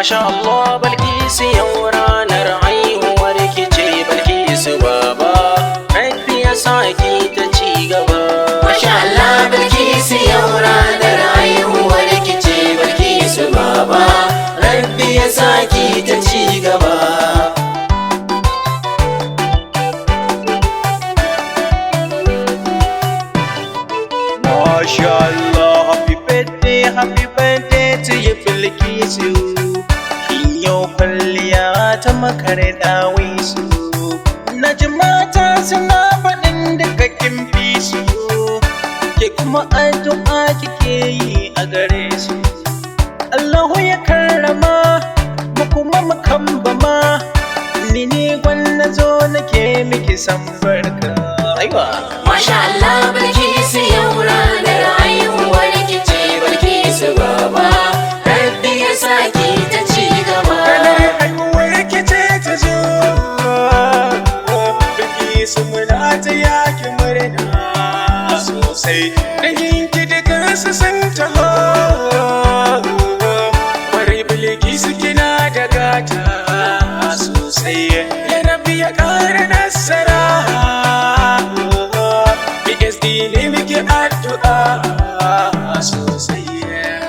Masha Allah Balkisu yau ranar haihuwar ki ce Balkisu baba, Rabbi ya saki ta ci gaba. Masha Allah Balkisu yau ranar haihuwar ki ce Balkisu baba, Rabbi ya saki ta ci gaba. Masha Allah, happy birthday to you Bilkisu. Kin yau kwalliya ta makar dawisu. Na ji mata suna faɗin duka kin fi su. Ke kuma addu'a kike yi a gare su. Allahu ya karrama mu kuma mu kambama. Ni ne gwanna zo nake miki san barka. Aiwa. Masha Allah Balkisu yau ranar haihuwar ki ce Balkisu baba, Rabbi ya saki ta ci gaba. Ranar haihuwar ki ce ta zo, Bilkisu muna ta yaki murna sosai. Danginki dukansu sun taho, bari Bilkisu kina da gata sosai. Ya Rabbi ya ƙara nasara, PSD ne muke addu'a sosai.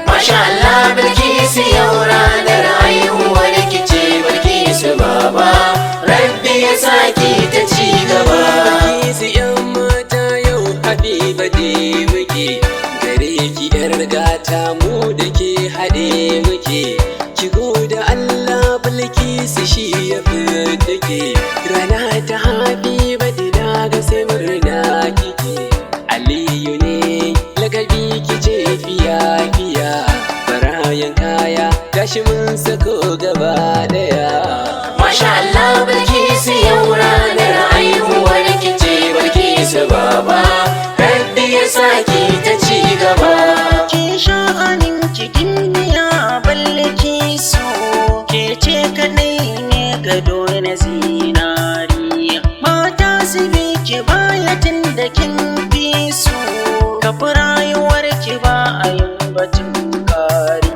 Masha Allah Bilkisu yau ranar haihuwar ki ce Bilkisu baba, Rabbi ya saki ta ci gaba. Bilkisu yan mata yau happy birthday muke, gare ki yar gata mu da ke haɗe muke. Ki goda Allah Bilkisu shi ya fi ke, rana ta happy birthday na ga sai murna kike. Aliyu ne lakabi ki ce fiya fiya, barayan kaya gashi mun sako gaba daya. Masha Allah Bilkisu yau ranar haihuwar ki ce Bilkisu baba, Rabbi ya saki ta ci gaba. Ke sha'anin cikin miya Bilkisu, ke ce kaɗai ne gado na zinari. Mata su bi ki baya tun da kin fi su, kafi rayuwar ki ba a yin batun kari.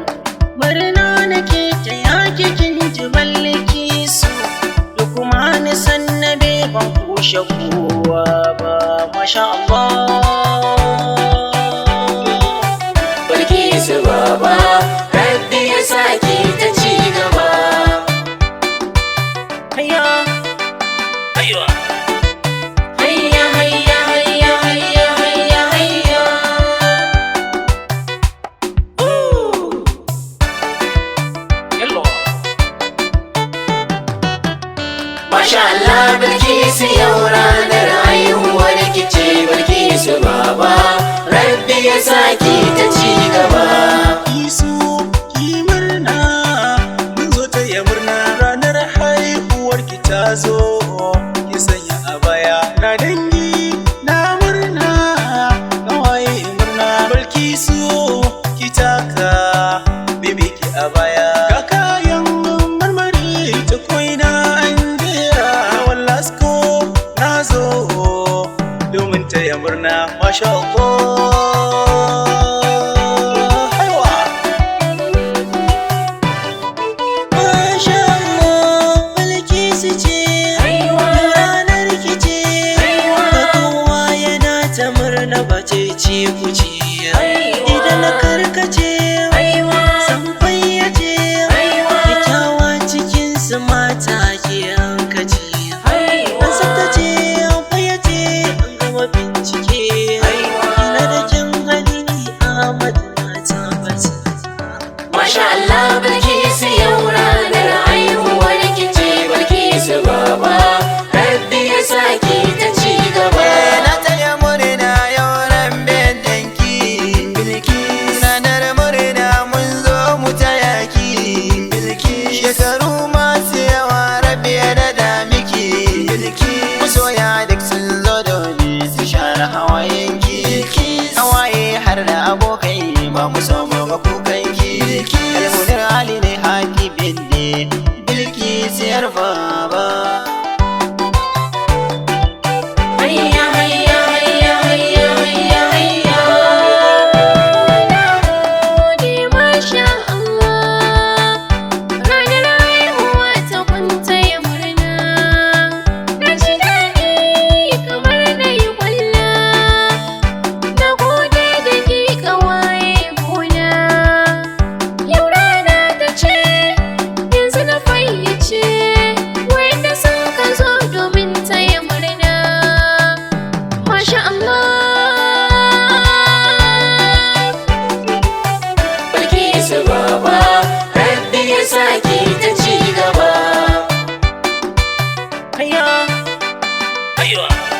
Murna nake ta yaki kin ji Bilkisu, da kuma ni san na ban kushe kowa ba. Masha Allah Bilkisu baba, Rabbi ya saki ta ci gaba. hayya hayya Hayya hayya hayya hayya hayya hayya. Hello. Masha Allah Bilkisu yau ranar haihuwar ki ce Bilkisu baba, Rabbi ya saki ta ci gaba. Isu ki murna, mun zo ta yi murna. Ranar haihuwar ki ta zo, ki sanya a baya. Na dangi na murna, kawaye murna. Bilkisu ki taka, bibi ki a baya. Ga kayan marmari ta koina an jera. Wallasko na zo, domin ta yi murna. Masha Allah. Haiwa. Masha Allah Bilkisu ce, ranar ki ce, da kowa yana ta murna bace ce kuce. Idan karkace, san fayyace, kyakkyawa cikin su mata ke hankaci. An tsaftace, an fayyace, an gama bincike. Ina da kyan hali Ahmad na tabbata. Masha Allah Bilkisu yau ranar haihuwar ki ce Bilkisu baba, Rabbi ya saki ta ci gaba. Na taya murna yau ran danki Bilkis, ranar murna mun zo mu taya ki Bilkis. Shekaru masu yawa Rabbi ya dada miki Bilkis, masoya duk sun zo domin su share hawayen ki Bilkis, hawaye har da abokai ba mu so mu ga kukan ki Bilkis. Almunir Ali ne happy birthday Bilkis yar baba. Hayya hayya hayya hayya hayya hayya. Na gode Masha Allah, aiwa